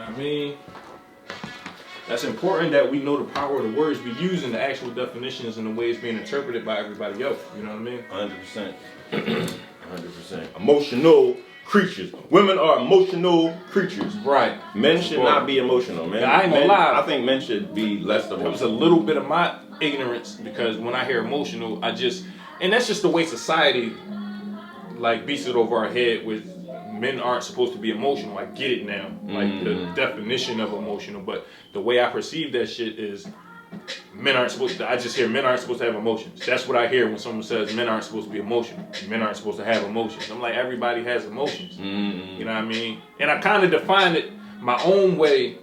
I mean, that's important that we know the power of the words we use and the actual definitions and the way it's being interpreted by everybody else. You know what I mean? 100%. 100%. Emotional creatures. Women are emotional creatures. Right. Men should not be emotional, man. Yeah, I ain't gonna lie. I think men should be less emotional. It was a little bit of my ignorance because when I hear emotional, and that's just the way society like beats it over our head with men aren't supposed to be emotional. I get it now, like the definition of emotional, but the way I perceive that shit is men aren't supposed to. I just hear men aren't supposed to have emotions. That's what I hear when someone says men aren't supposed to be emotional. Men aren't supposed to have emotions. I'm like, everybody has emotions. You know what I mean? And I kind of define it my own way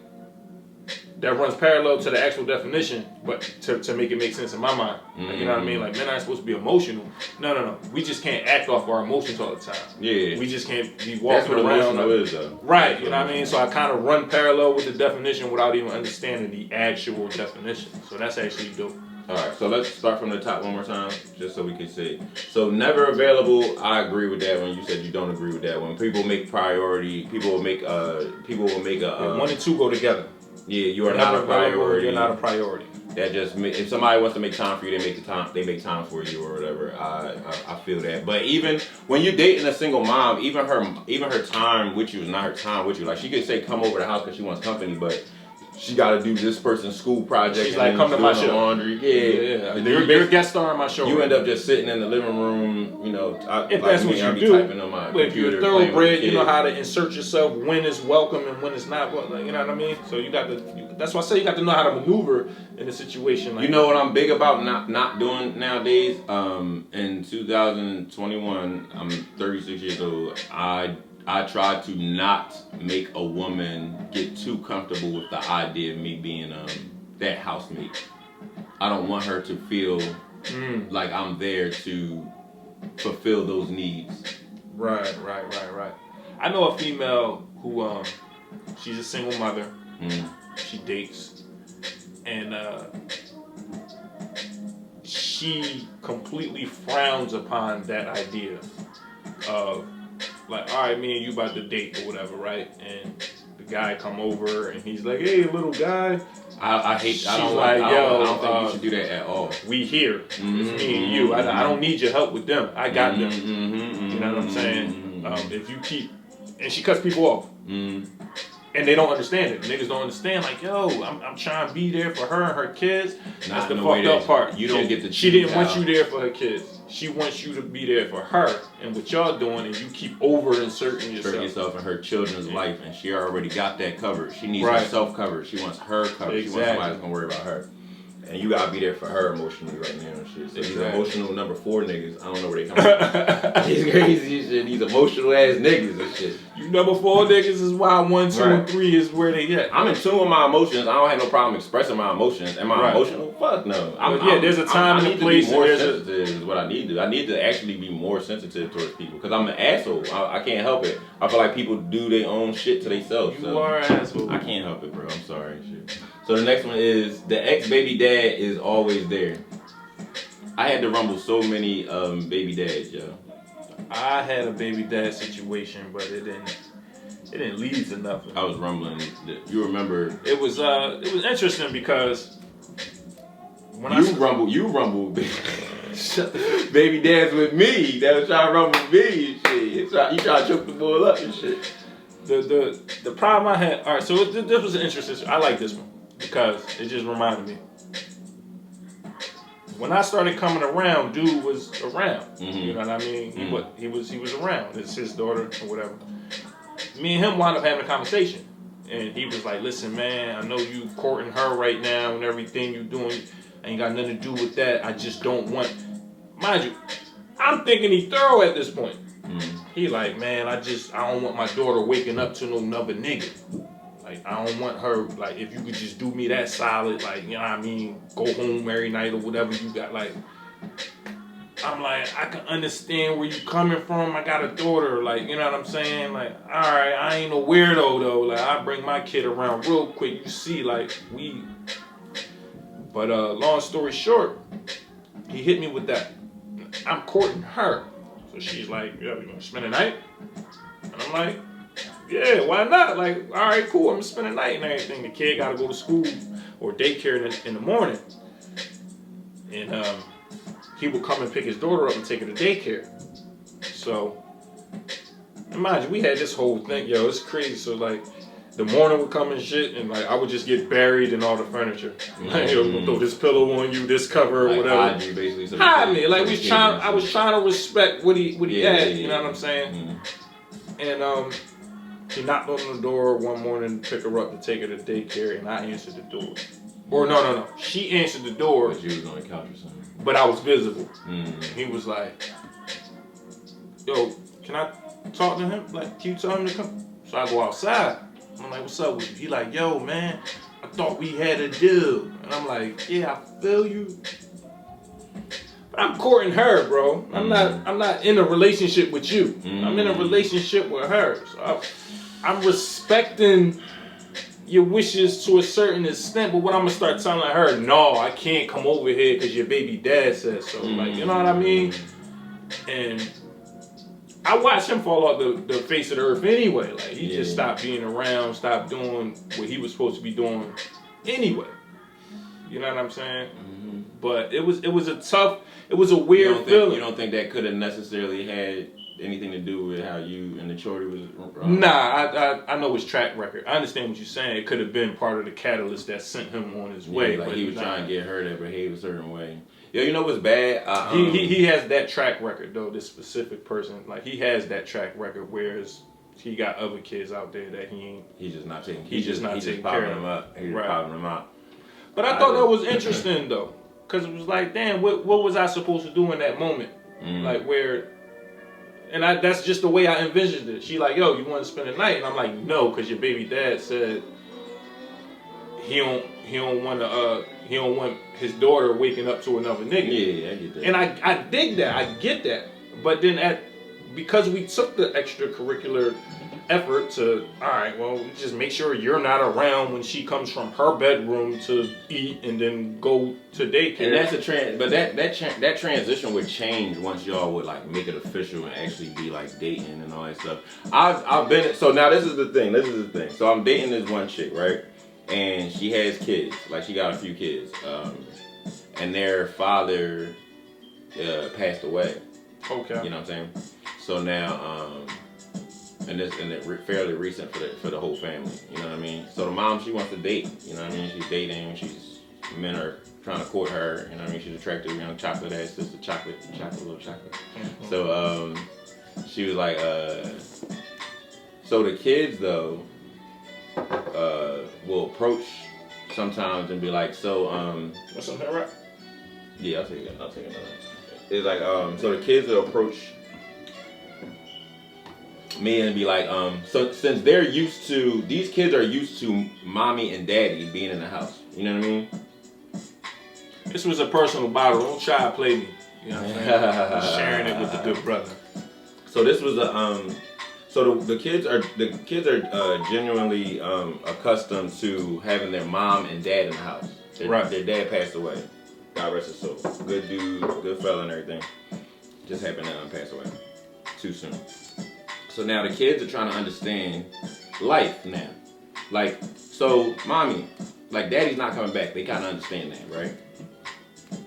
that runs parallel to the actual definition, but to make it make sense in my mind. Like, you know what I mean? Like, men aren't supposed to be emotional. No. We just can't act off our emotions all the time. Yeah. We just can't be walking around. That's what emotional is, though. Right, you know what I mean? So I kind of run parallel with the definition without even understanding the actual definition. So that's actually dope. All right, so let's start from the top one more time, just so we can see. So never available. I agree with that one. You said you don't agree with that one. People make priority. People will make a. One and two go together. Yeah, you are not a priority. You're not a priority. That just if somebody wants to make time for you, they make time for you or whatever. I feel that. But even when you're dating a single mom, even her time with you is not her time with you. Like she could say come over the house because she wants company, but she got to do this person's school project. She's like, come to my show. Laundry. Yeah. You're a guest star on my show. You end up just sitting in the living room, you know. If that's what you do. Typing on my but if you're a thoroughbred, you know how to insert yourself when it's welcome and when it's not welcome. You know what I mean? So you got to. That's why I say you got to know how to maneuver in a situation like. You know what I'm big about not doing nowadays. In 2021, I'm 36 years old. I try to not make a woman get too comfortable with the idea of me being that housemate. I don't want her to feel like I'm there to fulfill those needs. Right. I know a female who she's a single mother. She dates, and she completely frowns upon that idea of. Like, all right, me and you about to date or whatever, right? And the guy come over and he's like, hey, little guy. I don't think you should do that at all. We here. It's me and you. I don't need your help with them. I got them. You know what I'm saying? If you keep... And she cuts people off. And they don't understand it. Niggas don't understand, like, yo, I'm trying to be there for her and her kids. That's the fucked up part. You don't get to She didn't want you there for her kids. She wants you to be there for her and what y'all doing, and you keep over-inserting yourself in her children's life, and she already got that covered. She needs herself covered. She wants her covered. Exactly. She wants somebody that's going to worry about her. And you gotta be there for her emotionally right now and shit. So these emotional number 4 niggas, I don't know where they come from. These crazy shit, these emotional ass niggas and shit. You number 4 niggas is why 1, 2, and 3 is where they at. I'm in tune with my emotions. I don't have no problem expressing my emotions. Am I emotional? Fuck no. There's a time and a place. More sensitive is what I need to do. I need to actually be more sensitive towards people because I'm an asshole. I can't help it. I feel like people do their own shit to themselves. You are an asshole. I can't help it, bro. I'm sorry. Shit. So the next one is the ex-baby dad is always there. I had to rumble so many baby dads, yo. I had a baby dad situation, but it didn't lead to nothing. I was rumbling. You remember? It was interesting because when you rumbled. Baby dads with me. That was trying to rumble me and shit. You try to choke the bull up and shit. The problem I had. All right, so this was an interesting. I like this one. Because it just reminded me. When I started coming around, dude was around. You know what I mean? He was around. It's his daughter or whatever. Me and him wound up having a conversation. And he was like, listen, man, I know you courting her right now and everything you doing ain't got nothing to do with that. I just don't want... Mind you, I'm thinking he thorough at this point. He like, man, I don't want my daughter waking up to no another nigga. Like, I don't want her, like, if you could just do me that solid, like, you know what I mean, go home every night or whatever you got, like, I'm like, I can understand where you coming from. I got a daughter, like, you know what I'm saying? Like, all right, I ain't no weirdo, though. Like, I bring my kid around real quick. You see, like, But long story short, he hit me with that. I'm courting her. So she's like, yeah, you want to spend the night? And I'm like, Yeah, why not? Like, all right, cool. I'm gonna spend the night and everything. The kid gotta go to school or daycare in the morning, and he would come and pick his daughter up and take her to daycare. So, imagine we had this whole thing, yo. It's crazy. So like, the morning would come and shit, and like I would just get buried in all the furniture. Like, yo, throw this pillow on you, this cover, or whatever. Hide you, basically. Hide me. Like I was trying to respect what he had. You know what I'm saying? And he knocked on the door one morning to pick her up to take her to daycare, and I answered the door. Or no. She answered the door. But you was on the couch or something. But I was visible. He was like, yo, can I talk to him? Like, can you tell him to come? So I go outside. I'm like, what's up with you? He like, yo, man, I thought we had a deal. And I'm like, yeah, I feel you. But I'm courting her, bro. I'm not in a relationship with you. I'm in a relationship with her. So I'm respecting your wishes to a certain extent, but when I'm gonna start telling her, no, I can't come over here because your baby dad said so. Like, you know what I mean? And I watched him fall off the face of the earth anyway. Like, he just stopped being around, stopped doing what he was supposed to be doing anyway. You know what I'm saying? But it was a weird feeling. You don't think that could have necessarily had anything to do with how you and the shorty was? Nah, I know his track record. I understand what you're saying. It could have been part of the catalyst that sent him on his way. Like, he was trying to get her to behave a certain way. Yo, you know what's bad? He has that track record though. This specific person, like, he has that track record. Whereas he got other kids out there that he ain't. He's just not taking. He's just popping them up. He's just popping them out. But I thought that was interesting though, because it was like, damn, what was I supposed to do in that moment? Like, where. And that's just the way I envisioned it. She like, yo, you want to spend the night? And I'm like, no, because your baby dad said he don't want his daughter waking up to another nigga. Yeah, I get that. And I dig that. I get that. But then because we took the extracurricular effort to, all right, well, just make sure you're not around when she comes from her bedroom to eat and then go to daycare. And that's but that transition would change once y'all would like make it official and actually be like dating and all that stuff. I've been, so now this is the thing. So I'm dating this one chick, right? And she has kids. Like, she got a few kids. And their father passed away. Okay. You know what I'm saying? So now, and it's fairly recent for the whole family. You know what I mean? So the mom, she wants to date. You know what I mean? She's dating. Men are trying to court her. You know what I mean? She's attractive, young chocolate ass sister, little chocolate. So she was like, so the kids though will approach sometimes and be like, so what's up, right? Yeah, I'll take another. It's like so the kids will approach me and be like, so since these kids are used to mommy and daddy being in the house, you know what I mean? This was a personal battle. Don't try to play me. You know what I'm saying? Sharing it with the good brother. So this was so the kids are genuinely accustomed to having their mom and dad in the house. Their dad passed away. God rest his soul. Good dude, good fella and everything. Just happened to pass away too soon. So now the kids are trying to understand life now. Like, so mommy, like, daddy's not coming back. They kind of understand that, right?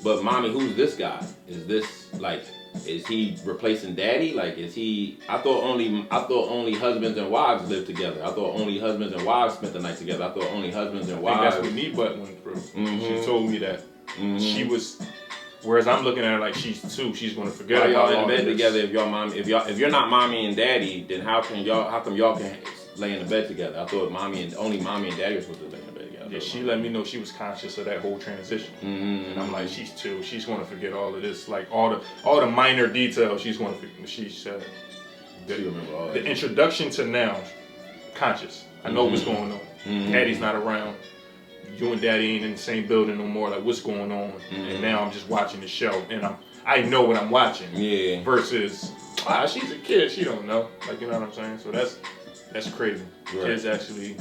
But mommy, who's this guy? Is he replacing daddy? Like, is he? I thought only husbands and wives lived together. I thought only husbands and wives spent the night together. I thought only husbands and wives. I think that's what me butt went through. She told me that. She was. Whereas I'm looking at her like she's two. She's gonna forget. Why y'all in bed together if if you're not mommy and daddy, then how come y'all can lay in the bed together? I thought only mommy and daddy were supposed to lay in the bed together. Yeah, she let me know she was conscious of that whole transition. And I'm like, she's two. She's gonna forget all of this, like all the minor details. She's gonna forget. She said remember all that. The introduction to now, conscious. I know what's going on. Daddy's not around. You and daddy ain't in the same building no more. Like, what's going on? And now I'm just watching the show, and I know what I'm watching. Yeah. Versus, she's a kid. She don't know. Like, you know what I'm saying? So that's crazy. Right. Kids actually.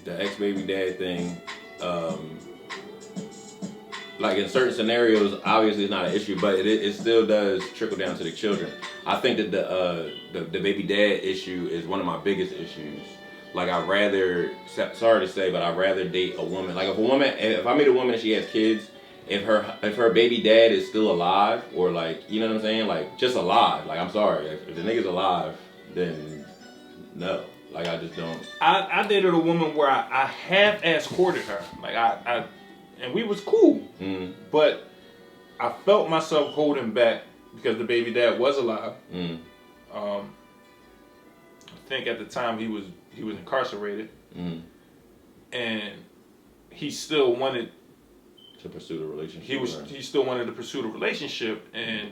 The ex-baby dad thing, like in certain scenarios, obviously it's not an issue, but it still does trickle down to the children. I think that the baby dad issue is one of my biggest issues. Like, I'd rather, sorry to say, but I'd rather date a woman. Like, if I meet a woman and she has kids, if her baby dad is still alive, or like, you know what I'm saying? Like, just alive. Like, I'm sorry. If the nigga's alive, then no. Like, I just don't. I dated a woman where I half-ass courted her. Like, and we was cool. Mm. But I felt myself holding back because the baby dad was alive. Mm. I think at the time he was incarcerated. Mm. And he still wanted to pursue the relationship. He still wanted to pursue the relationship, and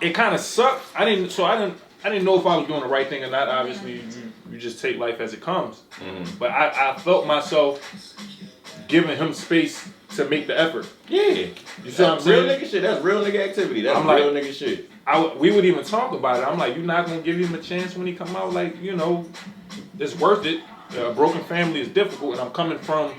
it kind of sucked. I didn't know if I was doing the right thing or not. Obviously, you just take life as it comes. Mm. But I felt myself giving him space to make the effort. Yeah, you see what I'm saying? Real nigga shit. That's real nigga activity. That's real nigga shit. We would even talk about it. I'm like, you're not gonna give him a chance when he come out. Like, you know, it's worth it. A broken family is difficult, and I'm coming from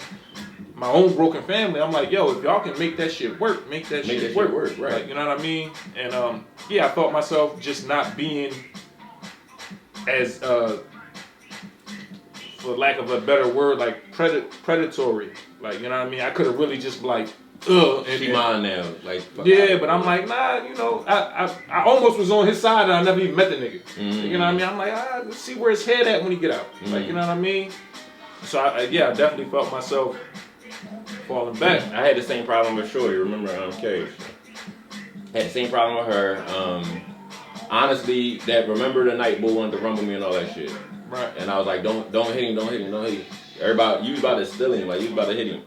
my own broken family. I'm like, yo, if y'all can make that shit work, make that shit work. Right. Like, you know what I mean? And yeah, I felt myself just not being as for lack of a better word, like predatory. Like, you know what I mean? I could have really just like, she mine now. Like, yeah, but I'm like, nah, you know, I almost was on his side and I never even met the nigga. Mm-hmm. You know what I mean? I'm like, let's see where his head at when he get out. Mm-hmm. Like, you know what I mean? So I definitely felt myself falling back. I had the same problem with Shorty. Remember, Cage? Had the same problem with her. Honestly, remember the night Bull wanted to rumble me and all that shit. Right. And I was like, don't hit him. Everybody, you was about to steal him, like you was about to hit him.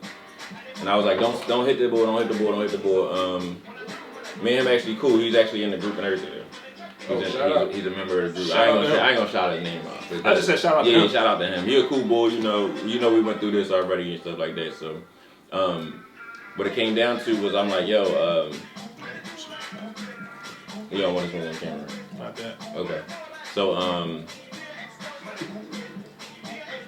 And I was like, don't hit the bull. Me and him actually cool. He's actually in the group and everything. He's a member of the group. I ain't gonna shout his name out. I just said shout out to him. Yeah, shout out to him. He a cool boy, you know we went through this already and stuff like that. So, what it came down to was I'm like, yo, you don't want this one on camera. Not that. Okay. So,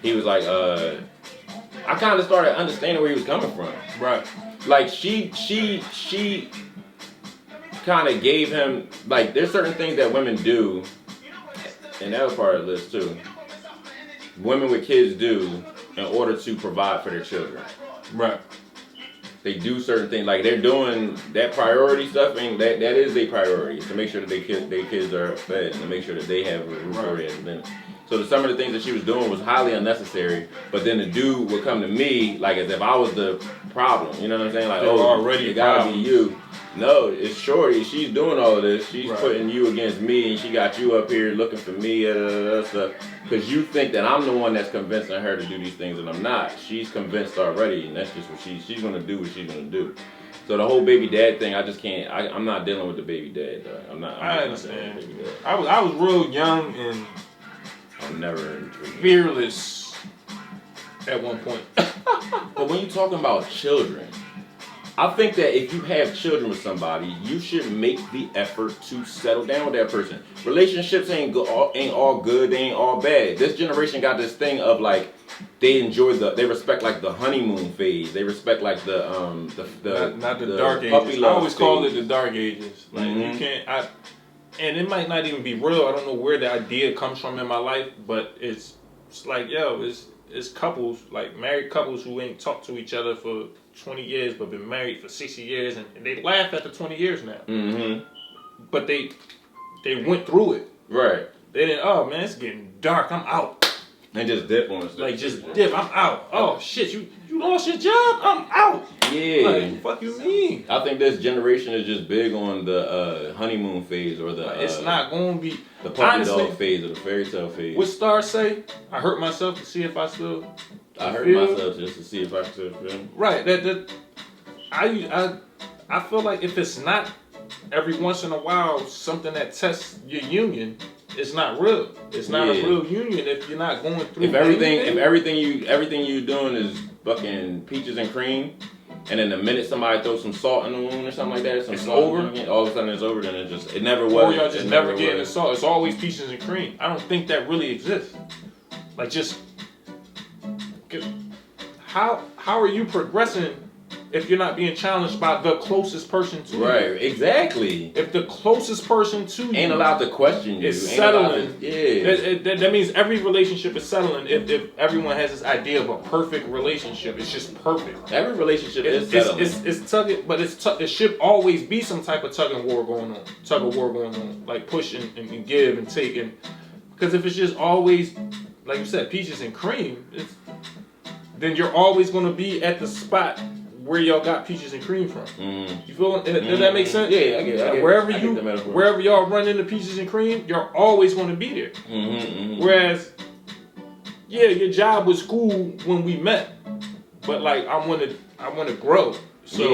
he was like, I kind of started understanding where he was coming from. Right. Like, she kind of gave him, like, there's certain things that women do, and that was part of the list too. Women with kids do in order to provide for their children. Right. They do certain things, like they're doing that priority stuff, and that is their priority, to make sure that their kids are fed and to make sure that they have a roof over their head. So some of the things that she was doing was highly unnecessary, but then the dude would come to me like as if I was the problem. You know what I'm saying? Like, it gotta be you. No, it's Shorty. She's doing all of this. She's putting you against me, and she got you up here looking for me, stuff. Because you think that I'm the one that's convincing her to do these things, and I'm not. She's convinced already, and that's just what she's gonna do. What she's gonna do. So the whole baby dad thing, I just can't. I'm not dealing with the baby dad. I understand. I was real young and I'm never intrigued. Fearless at one point. But when you're talking about children, I think that if you have children with somebody, you should make the effort to settle down with that person. Relationships ain't all good, they ain't all bad. This generation got this thing of like, they respect like the honeymoon phase. They respect like the dark ages. I always call it the dark ages. Like you can't. And it might not even be real. I don't know where the idea comes from in my life, but it's like, yo, it's couples, like married couples who ain't talked to each other for 20 years, but been married for 60 years, and they laugh at the 20 years now. Mm-hmm. But they went through it. Right. They didn't, oh man, it's getting dark, I'm out. And just dip on stuff. Like, just dip, I'm out. Oh shit, you lost your job? I'm out. Yeah. Like, fuck you mean? I think this generation is just big on the honeymoon phase or the... it's not going to be... The puppy dog phase or the fairy tale phase. What stars say? I hurt myself to see if I still... I hurt myself just to see if I still feel. Right. I feel like if it's not every once in a while something that tests your union, it's not real. It's not a real union if you're not going through. If everything you doing is fucking peaches and cream, and then the minute somebody throws some salt in the wound or something like that, it's over. All of a sudden it's over. Then it never was. Or y'all just never getting the salt. It's always peaches and cream. I don't think that really exists. Like, just how are you progressing if you're not being challenged by the closest person to you. Right, exactly. If the closest person to you ain't allowed to question you, is settling, that means every relationship is settling. If everyone has this idea of a perfect relationship, it's just perfect. Every relationship is settling. It's tugging, but it should always be some type of tug of war going on, like push and give and take. And because if it's just always, like you said, peaches and cream, then you're always going to be at the spot where y'all got peaches and cream from. You feel? Does that make sense? Yeah, I get it. Wherever y'all run into peaches and cream, you're always going to be there. Whereas, yeah, your job was cool when we met, but like I want to grow. So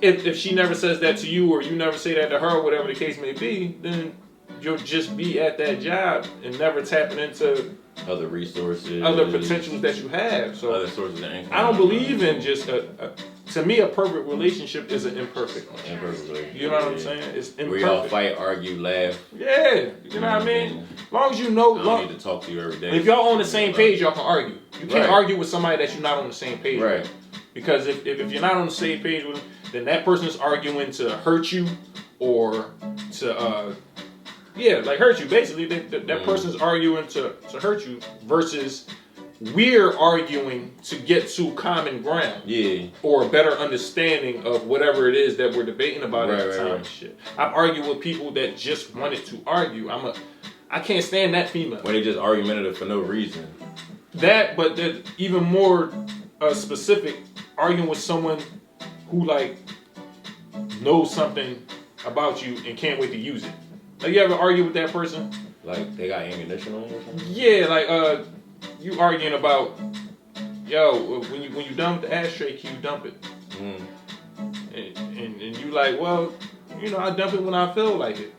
if she never says that to you, or you never say that to her, whatever the case may be, then you'll just be at that job and never tapping into other resources, other potentials that you have. So other sources of income. I don't believe in just to me, a perfect relationship is an imperfect one. You know what I'm saying? It's imperfect. We all fight, argue, laugh. Yeah, you know what I mean? As long as you know. I don't need to talk to you every day. If y'all on the same page, y'all can argue. You can't argue with somebody that you're not on the same page with. Because if you're not on the same page with them, then that person's arguing to hurt you or to hurt you. Basically, that person's arguing to hurt you versus we're arguing to get to common ground. Or a better understanding of whatever it is that we're debating about at the time. Shit. I've argued with people that just wanted to argue. I can't stand that female. When they just argumentative for no reason. That, but even more specific, arguing with someone who like knows something about you and can't wait to use it. Like, you ever argue with that person? Like, they got ammunition on you or something? Yeah, like, you arguing about, yo, when you done with the ashtray, can you dump it? And you like, well, you know, I dump it when I feel like it.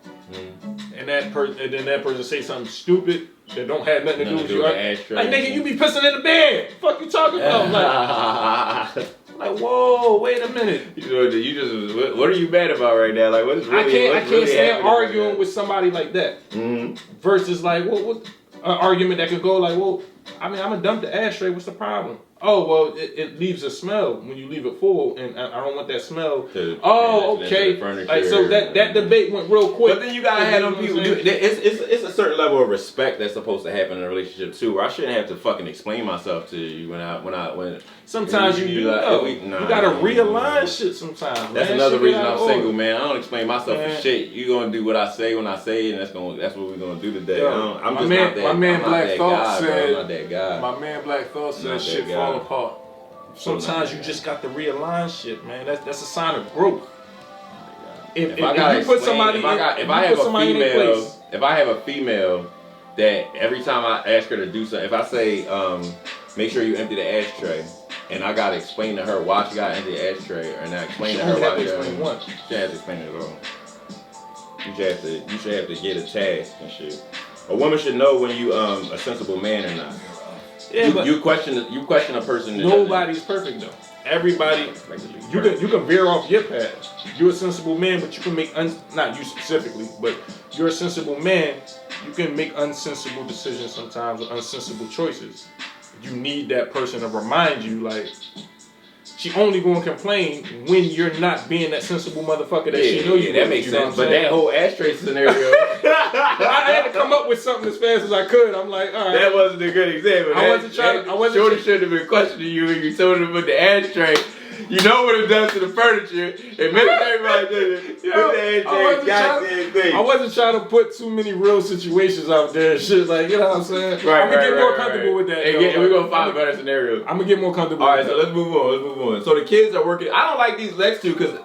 And then that person say something stupid that don't have nothing to do with you. Like, nigga, you be pissing in the bed. Fuck you talking about? Like, whoa, wait a minute. What are you mad about right now? Like, what's really I can't stand arguing with somebody like that. Versus like, what an argument that could go like, well, I mean, I'm gonna dump the ashtray. What's the problem? Oh, well, it leaves a smell when you leave it full, and I don't want that smell. Okay. Like, so that debate went real quick. But then you gotta have them people. It's a certain level of respect that's supposed to happen in a relationship too. Where I shouldn't have to fucking explain myself to you when. Sometimes you do. You gotta realign shit sometimes. That's another reason I'm single, man. I don't explain myself for shit. You gonna do what I say when I say, and that's what we're gonna do today. I'm just not that. My man Black Thought said. I'm not that guy. My man Black Thought said shit fall apart. Sometimes you just got to realign shit, man. That's a sign of growth. If I have a female that every time I ask her to do something, if I say, make sure you empty the ashtray, and I gotta explain to her why she gotta empty the ashtray, and I explain to her why she has to explain it at all. You should have to get a task and shit. A woman should know when you a sensible man or not. Yeah, you question a person. Nobody's perfect though. Everybody, you can veer off your path. You're a sensible man, but you can make not you specifically, but you're a sensible man. You can make unsensible decisions sometimes, or unsensible choices. You need that person to remind you, like, she only gonna complain when you're not being that sensible motherfucker that she know you. That makes sense. But that whole ashtray scenario, I had to come up with something as fast as I could. I'm like, all right. That wasn't a good example. Shorty should have been questioning you when you told her to put the ashtray. You know what it does to the furniture. It makes everybody do it. I wasn't trying to put too many real situations out there and shit. Like, you know what I'm saying? I'm gonna get more comfortable with that. We're gonna find a better scenario. I'm gonna get more comfortable. All right, so let's move on. So the kids are working. I don't like these next two because,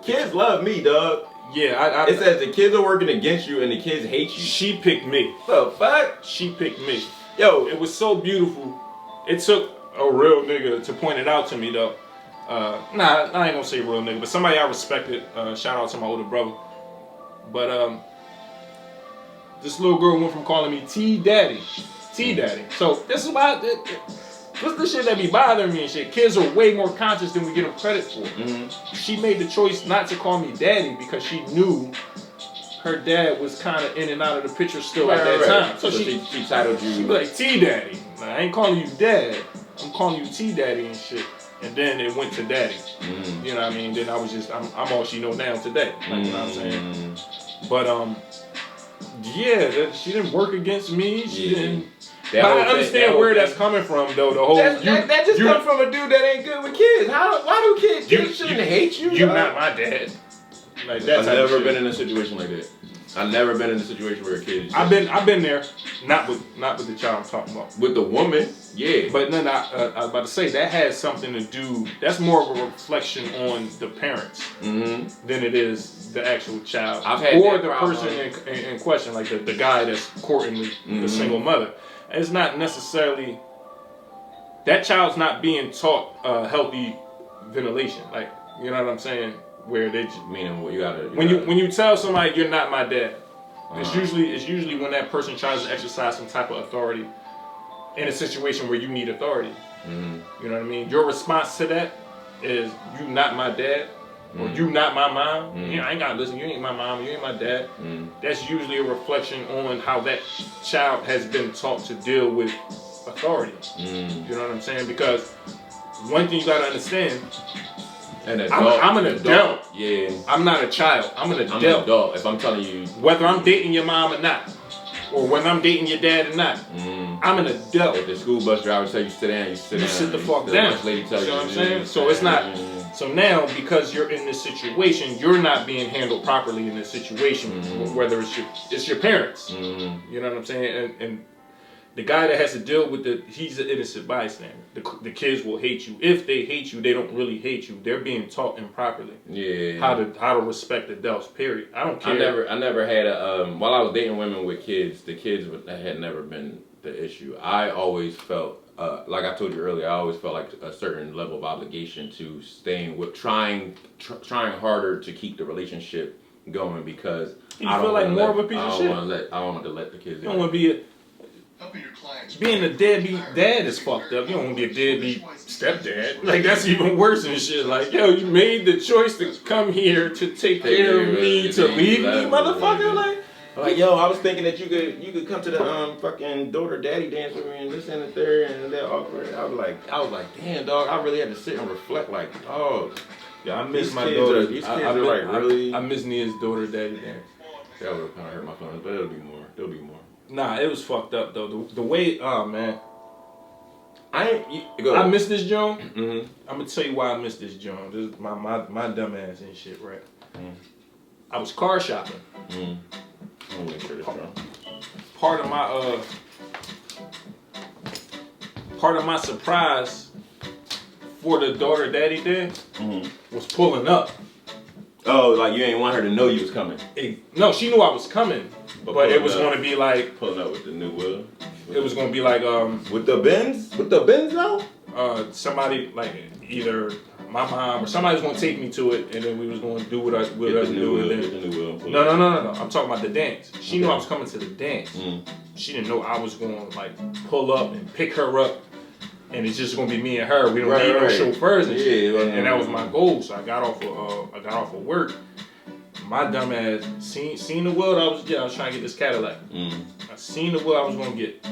kids love me, dog. Yeah, it says the kids are working against you and the kids hate you. She picked me. The fuck? She picked me. Yo, it was so beautiful. It took a real nigga to point it out to me, though. I ain't gonna say real nigga, but somebody I respected. Shout out to my older brother. But this little girl went from calling me T-Daddy. So this is why this the shit that be bothering me and shit. Kids are way more conscious than we give them credit for. She made the choice not to call me daddy because she knew her dad was kind of in and out of the picture still at that time. So she titled you. She be like, T-Daddy. Like, I ain't calling you dad. I'm calling you T-Daddy and shit. and then it went to daddy. You know what I mean? Then I was just, I'm all she know now today. Like, you know what I'm saying? But yeah, she didn't work against me. She didn't. But I understand where that's coming from, though. The whole that just comes from a dude that ain't good with kids. Why do kids shouldn't hate you? You're not my dad. Like I've never been in a situation like that. I've never been in a situation where a kid. I've been there, not with the child I'm talking about. With the woman, yeah. But then I was about to say that has something to do. That's more of a reflection on the parents than it is the actual child or the person in question, like the guy that's courting the single mother. It's not necessarily that child's not being taught healthy ventilation. Like, you know what I'm saying? Where they meaning what you gotta when you tell somebody you're not my dad, it's usually when that person tries to exercise some type of authority in a situation where you need authority. You know what I mean? Your response to that is you not my dad or you not my mom. I ain't gotta listen. You ain't my mom. You ain't my dad. That's usually a reflection on how that child has been taught to deal with authority. You know what I'm saying? Because one thing you gotta understand. I'm an adult. Yeah. I'm not a child. I'm an adult. I'm an adult. If I'm telling you, whether I'm dating your mom or not, or whether I'm dating your dad or not, I'm an adult. If the school bus driver tell you sit down, you sit down. You sit the fuck down. Lady tell you know what I'm saying? So it's not. So now, because you're in this situation, you're not being handled properly in this situation. Whether it's your parents. You know what I'm saying? And the guy that has to deal with he's an innocent bystander. The kids will hate you. If they hate you, they don't really hate you. They're being taught improperly. Yeah. How to respect adults. Period. I don't care. I never had while I was dating women with kids, the kids had never been the issue. I always felt like I told you earlier. I always felt like a certain level of obligation to staying with trying harder to keep the relationship going because I don't feel like more of a piece of shit. I don't want to let the kids. You don't want to be being a deadbeat dad is fucked up. You don't want to be a deadbeat stepdad. Like, that's even worse and shit. Like, yo, you made the choice to come here to take care of me, to leave me, motherfucker. Like, yo, I was thinking that you could come to the fucking daughter daddy dance with me and this and the third and that awkward. I was like, damn, dog. I really had to sit and reflect. Like, oh, yeah, I miss my daughter. These kids are like really. I miss Nia's daughter daddy dance. That would kind of hurt my feelings, but there'll be more. Nah, it was fucked up though. The way, oh man, I missed this Joan. I'm gonna tell you why I missed this Joan. This is my dumb ass and shit, right? I was car shopping. I'll make sure this wrong. Part of my surprise for the daughter daddy dance was pulling up. Oh, like you ain't want her to know you was coming. No, she knew I was coming. But it was going to be like pulling up with the new wheel. It was going to be like with the Benz. With the Benz though. Somebody like either my mom or somebody was going to take me to it, and then we was going to do what I do. No. I'm talking about the dance. She knew I was coming to the dance. She didn't know I was going to like pull up and pick her up, and it's just going to be me and her. We don't need no chauffeurs and shit. And that was my goal. So I got off of work. My dumb ass seen the wheel I was trying to get this Cadillac. I seen the wheel I was gonna get.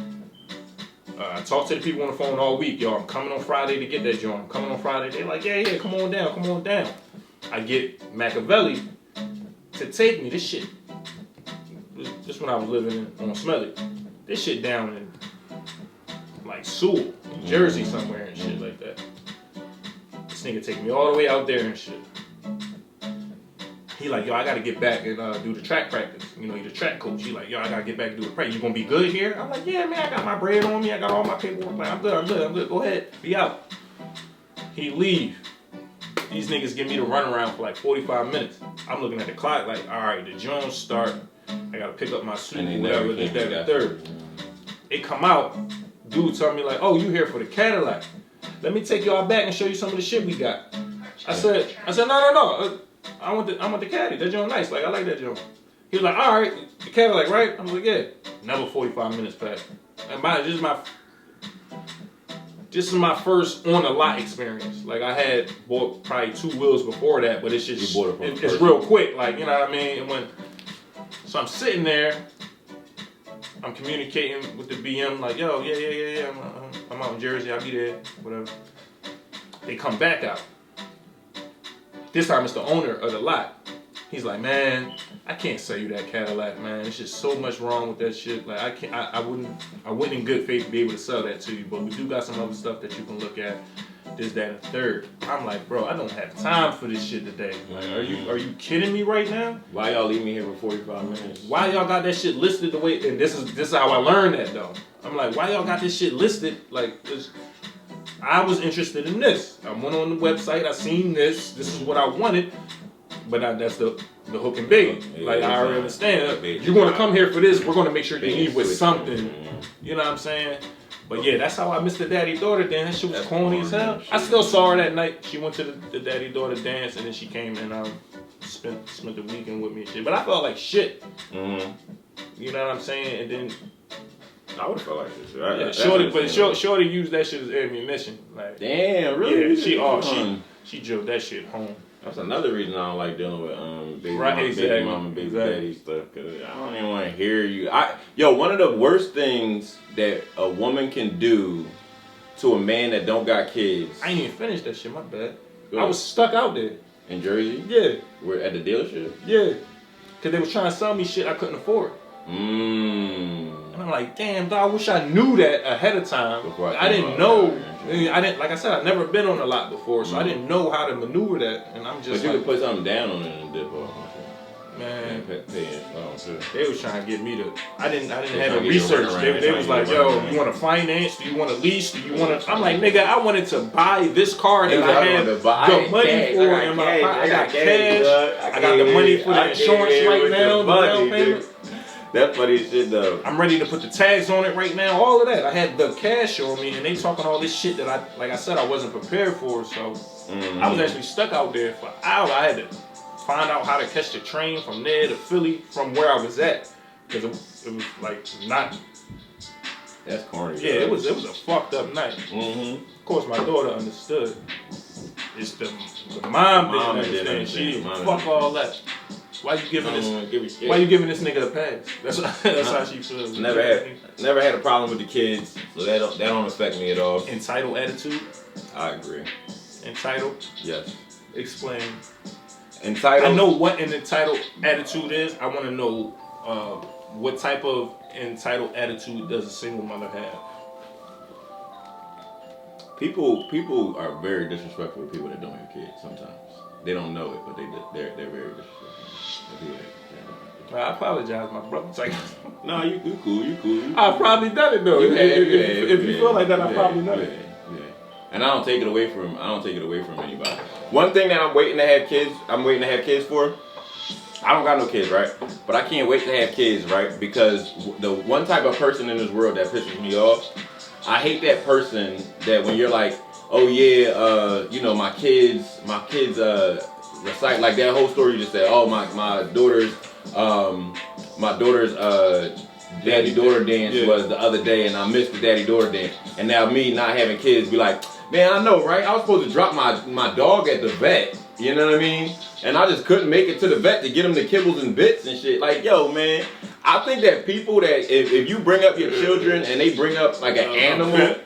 I talked to the people on the phone all week. Yo, I'm coming on Friday to get that joint. I'm coming on Friday. They're like, yeah, come on down. I get Machiavelli to take me. This shit. This when I was living on Smelly. This shit down in like Sewell, Jersey somewhere and shit like that. This nigga take me all the way out there and shit. He like, yo, I gotta get back and do the track practice. You know, he's the track coach. He like, yo, I gotta get back and do the practice. You gonna be good here? I'm like, yeah, man, I got my bread on me. I got all my paperwork. Like, I'm good. Go ahead, be out. He leave. These niggas give me the runaround for like 45 minutes. I'm looking at the clock like, all right, the Jones start. I gotta pick up my suit, whatever, this, that, and third. They come out. Dude tell me like, oh, you here for the Cadillac? Let me take y'all back and show you some of the shit we got. I said, no. I want the Caddy. That joint nice. Like, I like that joint. He was like, all right, the Cadillac, right? I'm like, yeah. Never 45 minutes passed. And this is my first on the lot experience. Like, I had bought probably 2 wheels before that, but it's just it's real quick. Like, you know what I mean? So I'm sitting there. I'm communicating with the BM like, yo, yeah. I'm out in Jersey. I'll be there. Whatever. They come back out. This time it's the owner of the lot. He's like, man, I can't sell you that Cadillac, man. There's just so much wrong with that shit. Like I wouldn't in good faith be able to sell that to you, but we do got some other stuff that you can look at. This, that, and third. I'm like, bro, I don't have time for this shit today. Like, are you kidding me right now? Why y'all leave me here for 45 minutes? Why y'all got that shit listed the way? And this is how I learned that though. I'm like, why y'all got this shit listed like this? I was interested in this. I went on the website. I seen this. This is what I wanted. But that's the hook and bait. Like I already understand. You're gonna come here for this. We're gonna make sure you leave with something. You know what I'm saying? But yeah, that's how I missed the daddy-daughter dance. That shit was corny as hell. I still saw her that night. She went to the daddy-daughter dance, and then she came and spent the weekend with me and shit. But I felt like shit. Mm-hmm. You know what I'm saying? And then I would have felt like this. Shorty used that shit as ammunition. Like, damn, really? Yeah, she drilled that shit home. That's another reason I don't like dealing with baby mom and baby daddy stuff, because I don't even want to hear you. One of the worst things that a woman can do to a man that don't got kids. I ain't even finished that shit, my bad. I was stuck out there. In Jersey? Yeah. We're at the dealership? Yeah. Because they was trying to sell me shit I couldn't afford. And I'm like, damn, dog, I wish I knew that ahead of time. I didn't know. Like I said, I've never been on a lot before, so I didn't know how to maneuver that. And I'm just But you could put something down on it and dip off. Man, sure. They was trying to get me to. I didn't have a research. They was like, yo, you want to finance? Do you want to lease? Do you want to? I'm like, nigga, I wanted to buy this car that I had the money for in my pocket. I got cash. I got the money for the insurance right now. The down payment. That funny shit though. I'm ready to put the tags on it right now. All of that. I had the cash on me, and they talking all this shit that like I said, I wasn't prepared for. So I was actually stuck out there for hours. I had to find out how to catch the train from there to Philly from where I was at, because it was like not. That's corny. Yeah, it was a fucked up night. Mm-hmm. Of course, my daughter understood. It's the mom didn't understand. She didn't fuck all that. Why you giving this nigga a pass? That's how she feels. Never had a problem with the kids, so that don't affect me at all. Entitled attitude? I agree. Entitled? Yes. Explain. Entitled. I know what an entitled attitude is. I want to know what type of entitled attitude does a single mother have? People are very disrespectful to people that don't have kids. Sometimes they don't know it, but they're very disrespectful. I apologize, my brother. It's like, no, you cool. I've probably done it though. If you feel like that, I've probably done it. Yeah. And I don't take it away from anybody. One thing that I'm waiting to have kids for. I don't got no kids, right? But I can't wait to have kids, right? Because the one type of person in this world that pisses me off, I hate that person that when you're like, oh yeah, my kids recite, like that whole story you just said. Oh, my daughter's daddy-daughter dance was the other day, and I missed the daddy-daughter dance. And now me not having kids be like, man, I know, right? I was supposed to drop my dog at the vet. You know what I mean? And I just couldn't make it to the vet to get him the kibbles and bits and shit. Like, yo, man, I think that people that if you bring up your children and they bring up like an animal.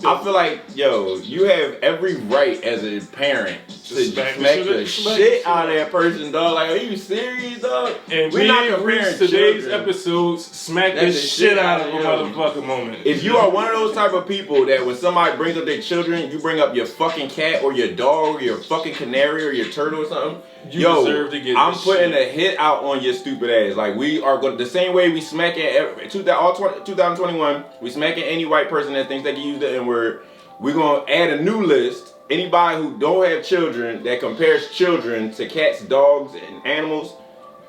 I feel like, yo, you have every right as a parent to smack the shit out of that person, dog. Like, are you serious, dog? And we're not comparing today's episodes. Smack the shit out of a motherfucking moment. If you are one of those type of people that when somebody brings up their children, you bring up your fucking cat or your dog or your fucking canary or your turtle or something. You deserve to get I'm putting a hit out on your stupid ass. Like, we are going the same way we smacking 2021. We smacking any white person that thinks they can use the N-word. We're going to add a new list. Anybody who don't have children that compares children to cats, dogs, and animals,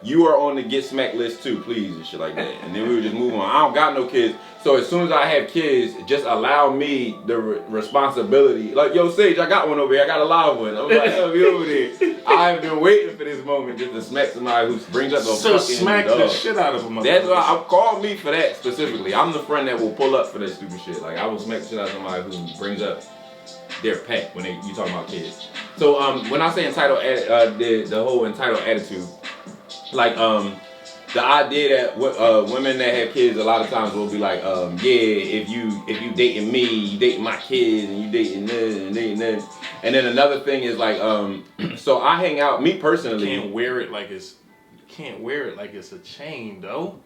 you are on the get smacked list too, please, and shit like that. And then we would just move on. I don't got no kids. So as soon as I have kids, just allow me the responsibility. Like, yo, Sage, I got one over here. I got a live one. I'm like, yo, be over there. I've been waiting for this moment just to smack somebody who brings up a fucking smack dog. The shit out of them. That's why I called me for that specifically. I'm the friend that will pull up for that stupid shit. Like, I will smack the shit out of somebody who brings up their pet when you talking about kids. So when I say entitled, the whole entitled attitude, like the idea that women that have kids a lot of times will be like, if you dating me, you dating my kids, and you dating this and dating this. And then another thing is like, so I hang out. Me personally, can't wear it like it's a chain though.